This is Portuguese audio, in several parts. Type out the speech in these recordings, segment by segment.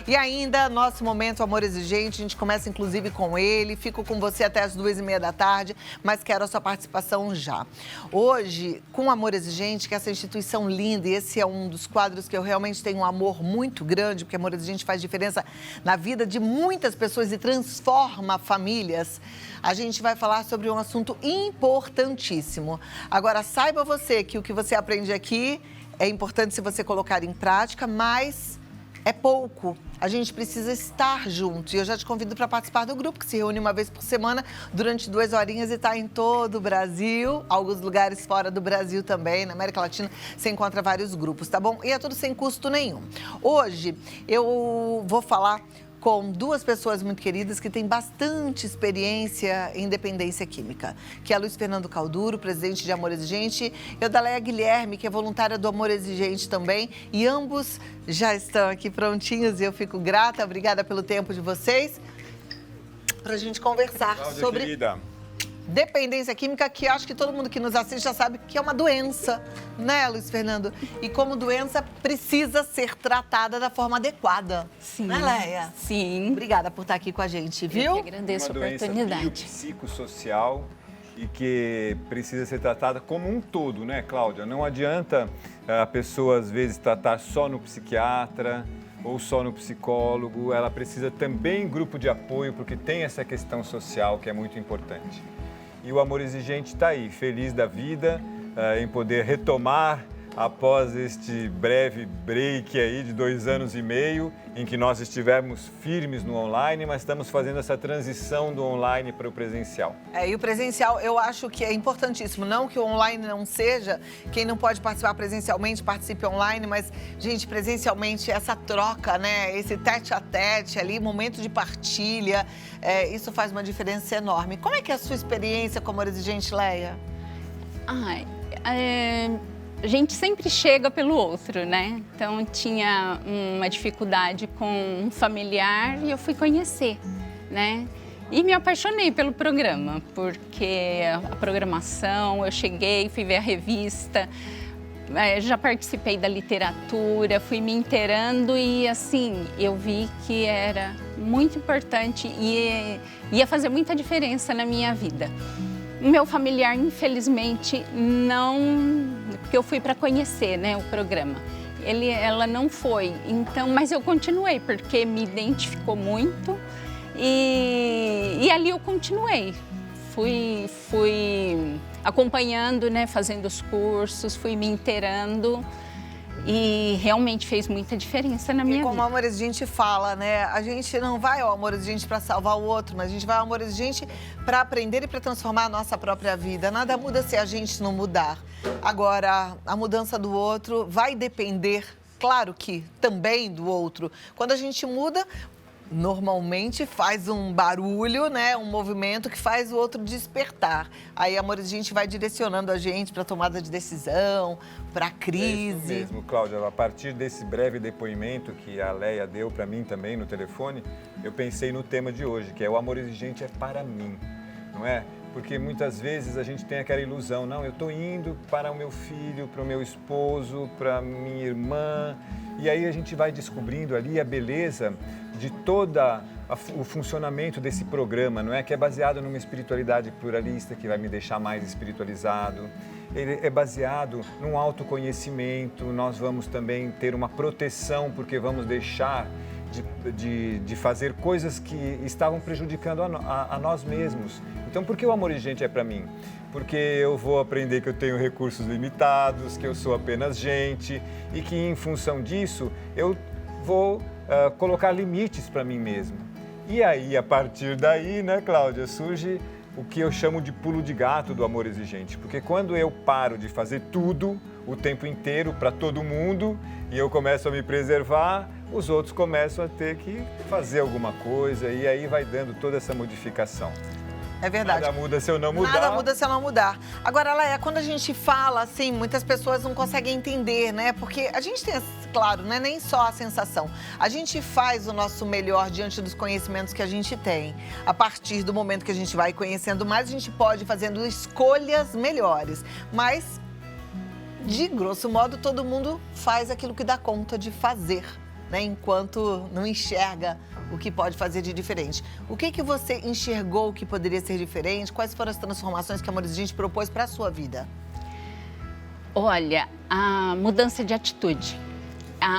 E ainda, nosso momento Amor Exigente, a gente começa inclusive com ele, fico com você até as 2h30 da tarde, mas quero a sua participação já. Hoje, com Amor Exigente, que é essa instituição linda, e esse é um dos quadros que eu realmente tenho um amor muito grande, porque Amor Exigente faz diferença na vida de muitas pessoas e transforma famílias. A gente vai falar sobre um assunto importantíssimo. Agora, saiba você que o que você aprende aqui é importante se você colocar em prática, mas é pouco. A gente precisa estar junto. E eu já te convido para participar do grupo, que se reúne uma vez por semana, durante 2 horinhas e está em todo o Brasil. Alguns lugares fora do Brasil também, na América Latina, você encontra vários grupos, tá bom? E é tudo sem custo nenhum. Hoje, eu vou falar com 2 pessoas muito queridas que têm bastante experiência em dependência química, que é Luiz Fernando Calduro, presidente de Amor Exigente, e a Odaléia Guilherme, que é voluntária do Amor Exigente também, e ambos já estão aqui prontinhos e eu fico grata, obrigada pelo tempo de vocês, para a gente conversar sobre querida. Dependência química, que acho que todo mundo que nos assiste já sabe que é uma doença, né, Luiz Fernando? E como doença, precisa ser tratada da forma adequada. Sim. Né, Leia? Sim. Obrigada por estar aqui com a gente, viu? Eu que agradeço a oportunidade. Uma doença biopsicossocial e que precisa ser tratada como um todo, né, Cláudia? Não adianta a pessoa, às vezes, tratar só no psiquiatra ou só no psicólogo. Ela precisa também grupo de apoio, porque tem essa questão social que é muito importante. E o Amor Exigente está aí, feliz da vida em poder retomar após este breve break aí de 2 anos e meio, em que nós estivemos firmes no online, mas estamos fazendo essa transição do online para o presencial. E o presencial eu acho que é importantíssimo, não que o online não seja, quem não pode participar presencialmente, participe online, mas, gente, presencialmente essa troca, né, esse tete-a-tete ali, momento de partilha, isso faz uma diferença enorme. Como é que é a sua experiência com Amor Exigente, Leia? A gente sempre chega pelo outro, né? Então, tinha uma dificuldade com um familiar e eu fui conhecer, né? E me apaixonei pelo programa, porque a programação, eu cheguei, fui ver a revista, já participei da literatura, fui me inteirando e, assim, eu vi que era muito importante e ia fazer muita diferença na minha vida. O meu familiar, infelizmente, não... Porque eu fui para conhecer, né, o programa. Ela não foi, então, mas eu continuei, porque me identificou muito e ali eu continuei. Fui acompanhando, né, fazendo os cursos, fui me inteirando. E realmente fez muita diferença na minha vida. E como o Amor Exigente fala, né? A gente não vai ao Amor Exigente para salvar o outro, mas a gente vai ao Amor Exigente para aprender e para transformar a nossa própria vida. Nada muda se a gente não mudar. Agora, a mudança do outro vai depender, claro que também do outro. Quando a gente muda, normalmente faz um barulho, né? Um movimento que faz o outro despertar. Aí, Amor Exigente vai direcionando a gente para tomada de decisão, para crise. É isso mesmo, Cláudia. A partir desse breve depoimento que a Leia deu para mim também no telefone, eu pensei no tema de hoje, que é o Amor Exigente é para mim, não é? Porque muitas vezes a gente tem aquela ilusão, não, eu estou indo para o meu filho, para o meu esposo, para minha irmã, e aí a gente vai descobrindo ali a beleza de toda o funcionamento desse programa, não é? Que é baseado numa espiritualidade pluralista, que vai me deixar mais espiritualizado. Ele é baseado num autoconhecimento, nós vamos também ter uma proteção, porque vamos deixar de fazer coisas que estavam prejudicando a nós mesmos. Então, por que o Amor Exigente é para mim? Porque eu vou aprender que eu tenho recursos limitados, que eu sou apenas gente e que, em função disso, eu vou colocar limites para mim mesmo. E aí, a partir daí, né, Cláudia, surge o que eu chamo de pulo de gato do Amor Exigente. Porque quando eu paro de fazer tudo o tempo inteiro para todo mundo e eu começo a me preservar, os outros começam a ter que fazer alguma coisa e aí vai dando toda essa modificação. É verdade. Nada muda se eu não mudar. Nada muda se eu não mudar. Agora, Leia, quando a gente fala, assim, muitas pessoas não conseguem entender, né? Porque a gente tem, claro, não é nem só a sensação. A gente faz o nosso melhor diante dos conhecimentos que a gente tem. A partir do momento que a gente vai conhecendo mais, a gente pode ir fazendo escolhas melhores. Mas, de grosso modo, todo mundo faz aquilo que dá conta de fazer. né, enquanto não enxerga o que pode fazer de diferente. O que você enxergou que poderia ser diferente? Quais foram as transformações que a Amor Exigente propôs para a sua vida? Olha, a mudança de atitude.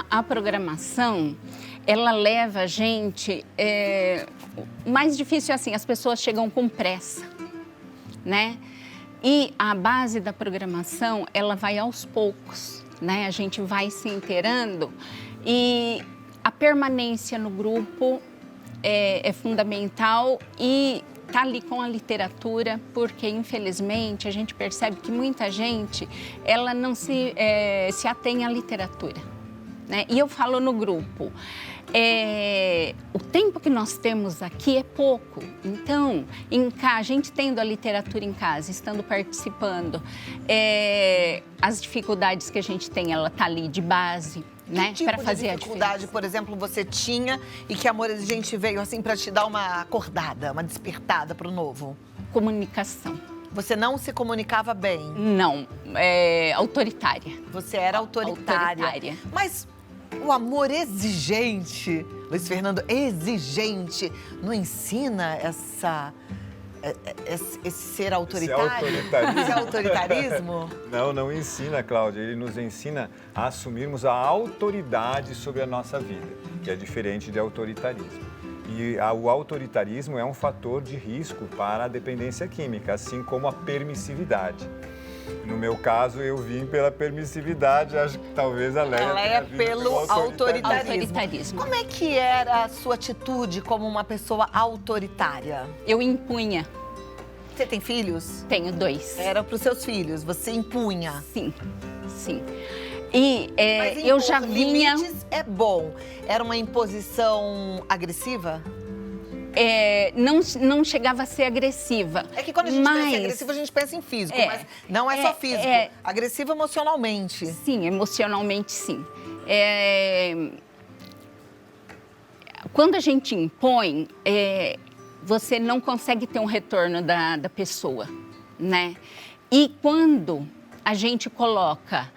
A programação, ela leva a gente... O mais difícil é assim, as pessoas chegam com pressa, né? E a base da programação, ela vai aos poucos, né? A gente vai se inteirando e a permanência no grupo é fundamental e tá ali com a literatura, porque infelizmente a gente percebe que muita gente, ela não se atém à literatura, né? E eu falo no grupo, o tempo que nós temos aqui é pouco, então a gente tendo a literatura em casa, estando participando, as dificuldades que a gente tem, ela tá ali de base, né, para fazer a dificuldade, por exemplo, você tinha e que a Amor Exigente veio assim para te dar uma acordada, uma despertada para o novo? Comunicação. Você não se comunicava bem? Não, autoritária. Você era autoritária. Mas o amor exigente, Luiz Fernando, exigente, não ensina esse ser autoritário? Esse autoritarismo? Não ensina, Cláudia. Ele nos ensina a assumirmos a autoridade sobre a nossa vida, que é diferente de autoritarismo. E o autoritarismo é um fator de risco para a dependência química, assim como a permissividade. No meu caso, eu vim pela permissividade, acho que talvez a Leia pelo autoritarismo. Como é que era a sua atitude como uma pessoa autoritária? Eu impunha. Você tem filhos? Tenho 2. Era para os seus filhos, você impunha? Sim. E eu já vinha... Limites é bom. Era uma imposição agressiva? Não chegava a ser agressiva. É que quando a gente pensa em agressivo, a gente pensa em físico, mas não é só físico. Agressivo emocionalmente. Sim, emocionalmente sim. Quando a gente impõe, você não consegue ter um retorno da pessoa, né? E quando a gente coloca...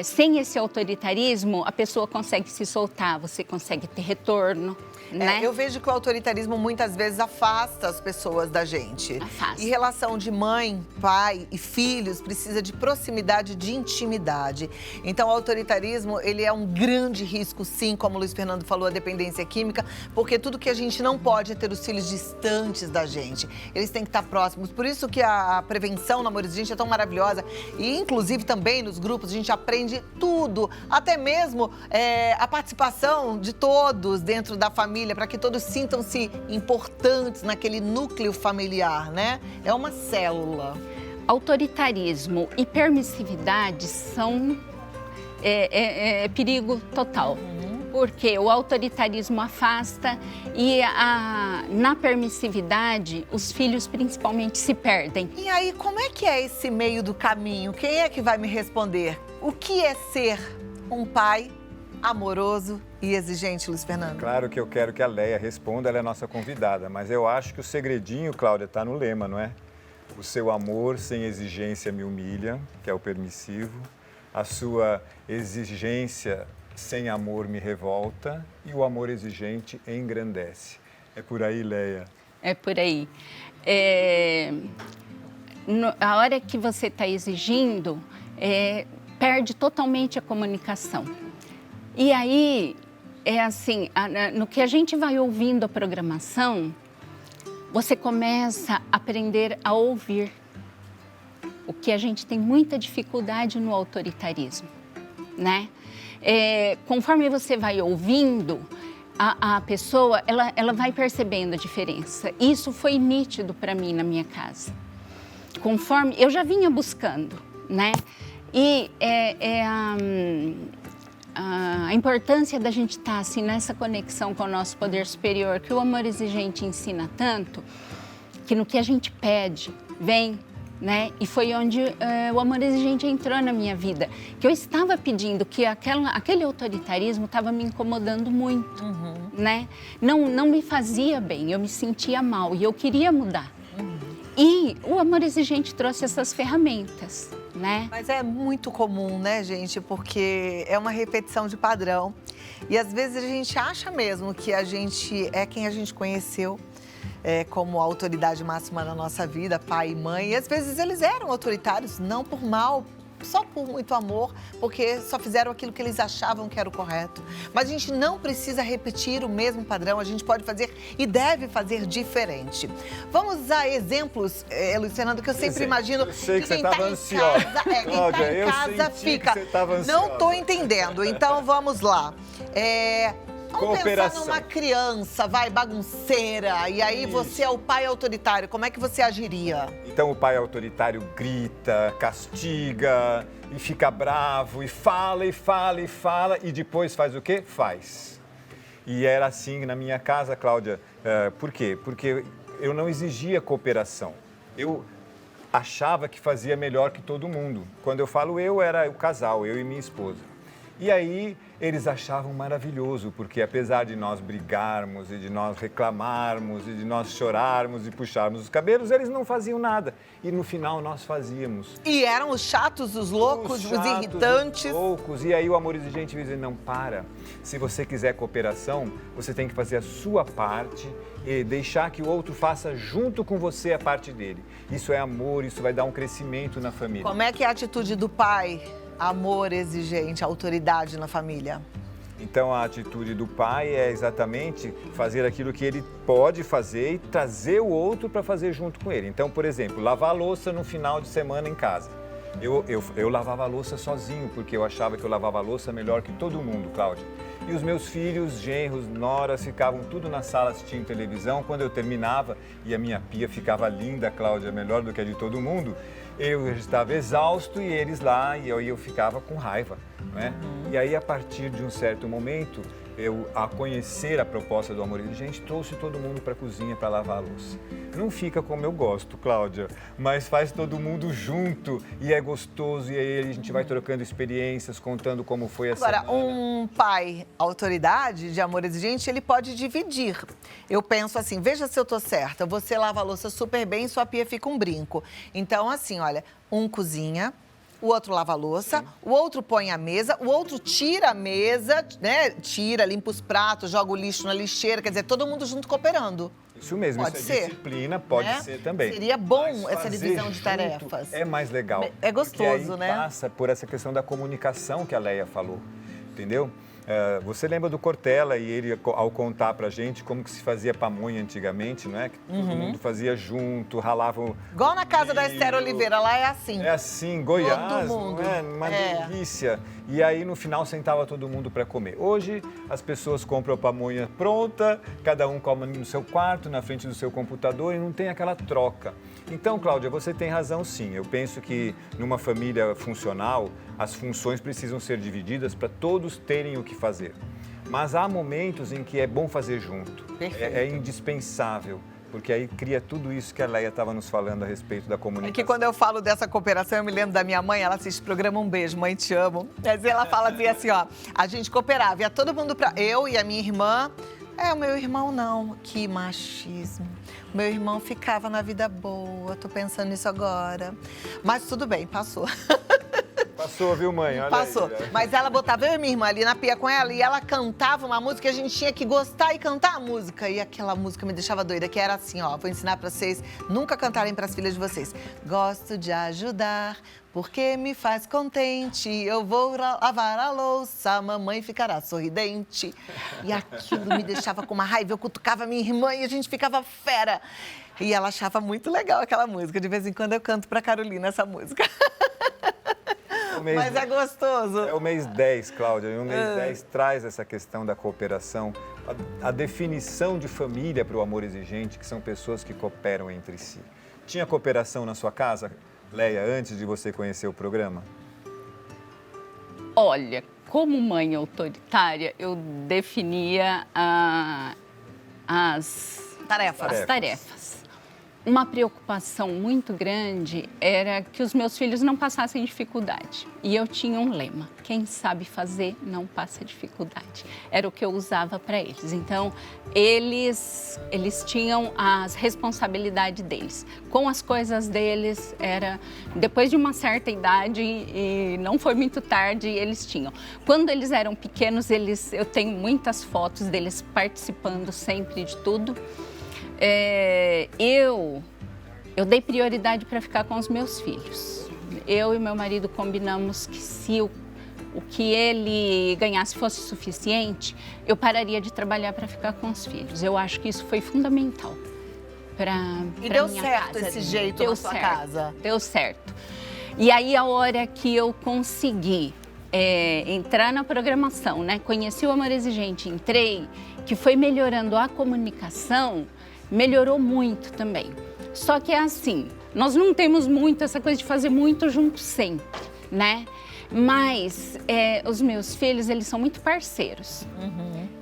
sem esse autoritarismo, a pessoa consegue se soltar, você consegue ter retorno, né? Eu vejo que o autoritarismo muitas vezes afasta as pessoas da gente. Afasta. E relação de mãe, pai e filhos precisa de proximidade, de intimidade. Então, o autoritarismo, ele é um grande risco, sim, como o Luiz Fernando falou, a dependência química, porque tudo que a gente não pode é ter os filhos distantes da gente. Eles têm que estar próximos. Por isso que a prevenção no Amor Exigente é tão maravilhosa. E, inclusive, também nos grupos, a gente aprende tudo, até mesmo a participação de todos dentro da família, para que todos sintam-se importantes naquele núcleo familiar, né? É uma célula. Autoritarismo e permissividade são perigo total. Porque o autoritarismo afasta e na permissividade, os filhos principalmente se perdem. E aí, como é que é esse meio do caminho? Quem é que vai me responder? O que é ser um pai amoroso e exigente, Luiz Fernando? Claro que eu quero que a Leia responda, ela é a nossa convidada, mas eu acho que o segredinho, Cláudia, está no lema, não é? O seu amor sem exigência me humilha, que é o permissivo. A sua exigência sem amor me revolta e o amor exigente engrandece. É por aí, Leia? É por aí. A hora que você está exigindo, perde totalmente a comunicação. E aí, assim, no que a gente vai ouvindo a programação, você começa a aprender a ouvir. O que a gente tem muita dificuldade no autoritarismo, né? Conforme você vai ouvindo, a pessoa, ela vai percebendo a diferença. Isso foi nítido para mim na minha casa. Conforme, eu já vinha buscando, né? E a importância da gente estar assim, nessa conexão com o nosso poder superior, que o Amor Exigente ensina tanto, que no que a gente pede, vem, né? E foi onde o Amor Exigente entrou na minha vida. Que eu estava pedindo, que aquele autoritarismo estava me incomodando muito, né? Não me fazia bem, eu me sentia mal e eu queria mudar. E o Amor Exigente trouxe essas ferramentas, né? Mas é muito comum, né, gente? Porque é uma repetição de padrão. E às vezes a gente acha mesmo que a gente é quem a gente conheceu como autoridade máxima na nossa vida, pai e mãe. E às vezes eles eram autoritários, não por mal, só por muito amor, porque só fizeram aquilo que eles achavam que era o correto. Mas a gente não precisa repetir o mesmo padrão, a gente pode fazer e deve fazer diferente. Vamos a exemplos, Luiz Fernando, que eu sempre imagino eu sei que quem você estava tá em ansiosa. casa, quem Cláudia, tá em eu casa senti fica. que você estava Não ansiosa. estou entendendo, então vamos lá. Vamos pensar Cooperação. numa criança, bagunceira, e aí você é o pai autoritário, como é que você agiria? Então o pai autoritário grita, castiga e fica bravo e fala e fala e fala e depois faz o quê? Faz. E era assim na minha casa, Cláudia. Por quê? Porque eu não exigia cooperação. Eu achava que fazia melhor que todo mundo. Quando eu falo eu, era o casal, eu e minha esposa. E aí eles achavam maravilhoso, porque apesar de nós brigarmos e de nós reclamarmos e de nós chorarmos e puxarmos os cabelos, eles não faziam nada. E no final nós fazíamos. E eram os chatos, os loucos, os irritantes. Os loucos. E aí o amor exigente vai dizer, não, para. Se você quiser cooperação, você tem que fazer a sua parte e deixar que o outro faça junto com você a parte dele. Isso é amor, isso vai dar um crescimento na família. Como é que é a atitude do pai? Amor exigente, autoridade na família. Então, a atitude do pai é exatamente fazer aquilo que ele pode fazer e trazer o outro para fazer junto com ele. Então, por exemplo, lavar a louça no final de semana em casa. Eu lavava a louça sozinho, porque eu achava que eu lavava a louça melhor que todo mundo, Cláudia. E os meus filhos, genros, noras, ficavam tudo na sala assistindo televisão. Quando eu terminava e a minha pia ficava linda, Cláudia, melhor do que a de todo mundo, eu estava exausto e eles lá, e eu ficava com raiva, né? E aí, a partir de um certo momento, a conhecer a proposta do amor exigente, trouxe todo mundo para a cozinha para lavar a louça. Não fica como eu gosto, Cláudia, mas faz todo mundo junto e é gostoso. E aí a gente vai trocando experiências, contando como foi essa semana. Agora, um pai autoridade de amor exigente, ele pode dividir. Eu penso assim, veja se eu tô certa, você lava a louça super bem, sua pia fica um brinco. Então, assim, olha, um cozinha, o outro lava a louça, o outro põe a mesa, o outro tira a mesa, né? Tira, limpa os pratos, joga o lixo na lixeira, quer dizer, todo mundo junto cooperando. Isso mesmo, Pode isso ser, é disciplina, pode né? ser também. Seria bom Mas essa fazer divisão de junto tarefas. É mais legal. É gostoso, porque aí né? Passa por essa questão da comunicação que a Leia falou, entendeu? Você lembra do Cortella e ele, ao contar pra gente como que se fazia pamonha antigamente, não é? Que todo mundo fazia junto, ralavam... Igual na casa da milho. Esther Oliveira, lá é assim. É assim, Goiás, Todo mundo. não é? Uma delícia. E aí, no final, sentava todo mundo para comer. Hoje, as pessoas compram a pamonha pronta, cada um come no seu quarto, na frente do seu computador e não tem aquela troca. Então, Cláudia, você tem razão sim. Eu penso que numa família funcional, as funções precisam ser divididas para todos terem o que fazer. Mas há momentos em que é bom fazer junto. Perfeito. É indispensável. Porque aí cria tudo isso que a Leia estava nos falando a respeito da comunicação. É que quando eu falo dessa cooperação, eu me lembro da minha mãe, ela assiste o programa Um Beijo, Mãe Te Amo. Mas ela fala assim, ó, a gente cooperava, ia todo mundo pra... Eu e a minha irmã... o meu irmão não, que machismo. Meu irmão ficava na vida boa, tô pensando nisso agora. Mas tudo bem, passou. Passou, viu, mãe? Olha Passou. aí, né? Mas ela botava eu e minha irmã ali na pia com ela e ela cantava uma música, a gente tinha que gostar e cantar a música. E aquela música me deixava doida, que era assim, ó, vou ensinar pra vocês nunca cantarem pras filhas de vocês. Gosto de ajudar, porque me faz contente. Eu vou lavar a louça, a mamãe ficará sorridente. E aquilo me deixava com uma raiva, eu cutucava minha irmã e a gente ficava fera. E ela achava muito legal aquela música. De vez em quando eu canto pra Carolina essa música. Mas é gostoso. É o mês 10, Cláudia. E o mês 10 traz essa questão da cooperação, a definição de família para o amor exigente, que são pessoas que cooperam entre si. Tinha cooperação na sua casa, Leia, antes de você conhecer o programa? Olha, como mãe autoritária, eu definia as Tarefas. tarefas. uma preocupação muito grande era que os meus filhos não passassem dificuldade. E eu tinha um lema: quem sabe fazer não passa dificuldade. Era o que eu usava para eles. Então, eles tinham as responsabilidades deles. Com as coisas deles, era depois de uma certa idade, e não foi muito tarde, eles tinham. Quando eles eram pequenos, eu tenho muitas fotos deles participando sempre de tudo. Eu dei prioridade para ficar com os meus filhos. Eu e meu marido combinamos que se o que ele ganhasse fosse suficiente, eu pararia de trabalhar para ficar com os filhos. Eu acho que isso foi fundamental para E deu minha certo casa. esse jeito na sua casa? Deu certo. E aí, a hora que eu consegui entrar na programação, né? Conheci o Amor Exigente, entrei, que foi melhorando a comunicação, melhorou muito também. Só que é assim, nós não temos muito essa coisa de fazer muito junto sempre, né? Mas os meus filhos, eles são muito parceiros.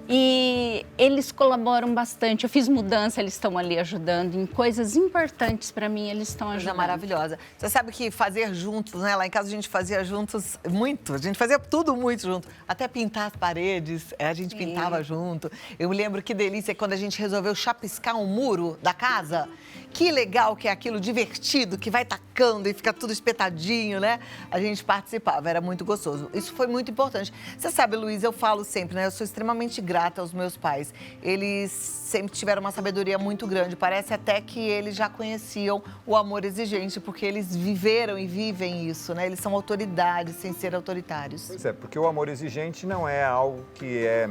E eles colaboram bastante. Eu fiz mudança, eles estão ali ajudando. Em coisas importantes para mim, eles estão ajudando. Coisa maravilhosa. Você sabe que fazer juntos, né? Lá em casa a gente fazia juntos muito. A gente fazia tudo muito junto. Até pintar as paredes, a gente pintava junto. Eu me lembro que delícia quando a gente resolveu chapiscar um muro da casa. Que legal que é aquilo, divertido, que vai tacando e fica tudo espetadinho, né? A gente participava, era muito gostoso. Isso foi muito importante. Você sabe, Luiz, eu falo sempre, né? Eu sou extremamente grata aos meus pais. Eles sempre tiveram uma sabedoria muito grande. Parece até que eles já conheciam o amor exigente, porque eles viveram e vivem isso, né? Eles são autoridades sem ser autoritários. Pois é, porque o amor exigente não é algo que é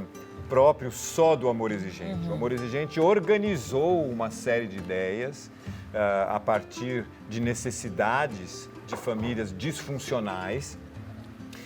próprio só do amor exigente. O amor exigente organizou uma série de ideias a partir de necessidades de famílias disfuncionais.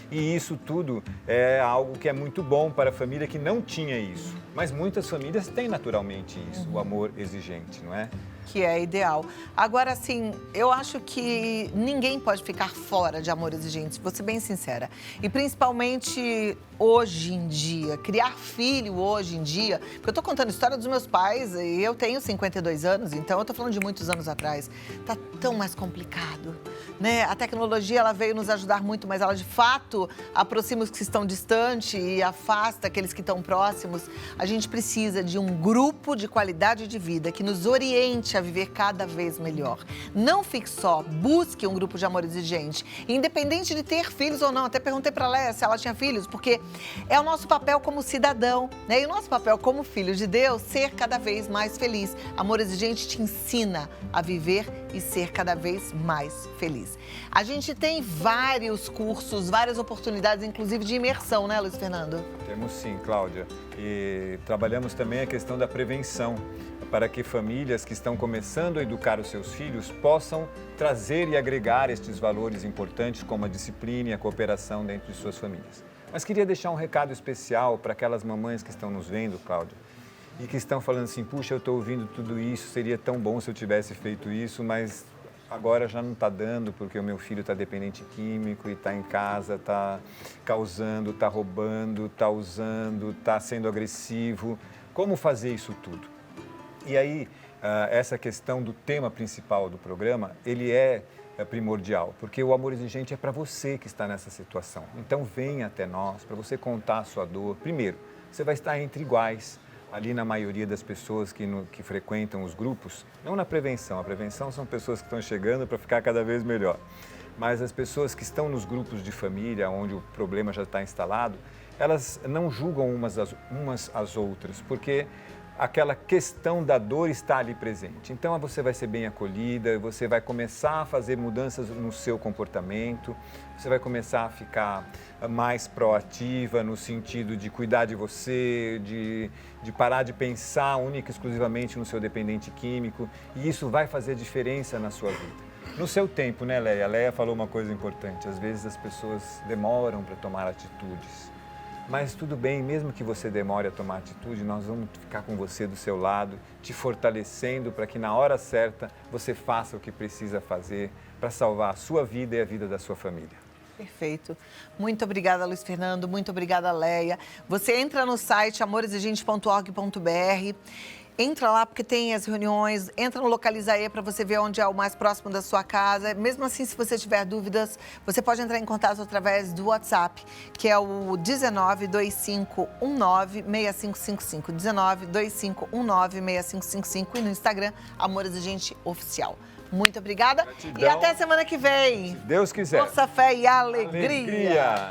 E isso tudo é algo que é muito bom para a família que não tinha isso. Mas muitas famílias têm naturalmente isso, o amor exigente, não é? Que é ideal. Agora, assim, eu acho que ninguém pode ficar fora de amor exigente, vou ser bem sincera. E principalmente hoje em dia, criar filho hoje em dia, porque eu tô contando a história dos meus pais e eu tenho 52 anos, então eu tô falando de muitos anos atrás. Tá tão mais complicado, né? A tecnologia, ela veio nos ajudar muito, mas ela de fato aproxima os que estão distantes e afasta aqueles que estão próximos. A gente precisa de um grupo de qualidade de vida que nos oriente a viver cada vez melhor. Não fique só, busque um grupo de amor exigente, independente de ter filhos ou não. Até perguntei para a Léa se ela tinha filhos, porque é o nosso papel como cidadão, né? E o nosso papel como filho de Deus, ser cada vez mais feliz. Amor exigente te ensina a viver e ser cada vez mais feliz. A gente tem vários cursos, várias oportunidades, inclusive de imersão, né, Luiz Fernando? Temos sim, Cláudia. E trabalhamos também a questão da prevenção, para que famílias que estão começando a educar os seus filhos possam trazer e agregar estes valores importantes, como a disciplina e a cooperação dentro de suas famílias. Mas queria deixar um recado especial para aquelas mamães que estão nos vendo, Cláudia, e que estão falando assim: puxa, eu estou ouvindo tudo isso, seria tão bom se eu tivesse feito isso, mas agora já não está dando porque o meu filho está dependente químico e está em casa, está causando, está roubando, está usando, está sendo agressivo. Como fazer isso tudo? E aí, essa questão do tema principal do programa, ele é primordial, porque o amor exigente é para você que está nessa situação. Então, venha até nós para você contar a sua dor. Primeiro, você vai estar entre iguais, ali na maioria das pessoas que frequentam os grupos, não na prevenção. A prevenção são pessoas que estão chegando para ficar cada vez melhor. Mas as pessoas que estão nos grupos de família, onde o problema já está instalado, elas não julgam umas às outras, porque aquela questão da dor está ali presente. Então, você vai ser bem acolhida, você vai começar a fazer mudanças no seu comportamento, você vai começar a ficar mais proativa no sentido de cuidar de você, de parar de pensar única e exclusivamente no seu dependente químico, e isso vai fazer diferença na sua vida. No seu tempo, né, Léa? A Léa falou uma coisa importante, às vezes as pessoas demoram para tomar atitudes. Mas tudo bem, mesmo que você demore a tomar atitude, nós vamos ficar com você do seu lado, te fortalecendo para que na hora certa você faça o que precisa fazer para salvar a sua vida e a vida da sua família. Perfeito. Muito obrigada, Luiz Fernando. Muito obrigada, Léa. Você entra no site amorexigente.org.br. entra lá porque tem as reuniões, entra no Localiza aí para você ver onde é o mais próximo da sua casa. Mesmo assim, se você tiver dúvidas, você pode entrar em contato através do WhatsApp, que é o 1925196555, 1925196555 e no Instagram, Amor Exigente Oficial. Muito obrigada. Gratidão. E até semana que vem. Se Deus quiser. Força, fé e alegria.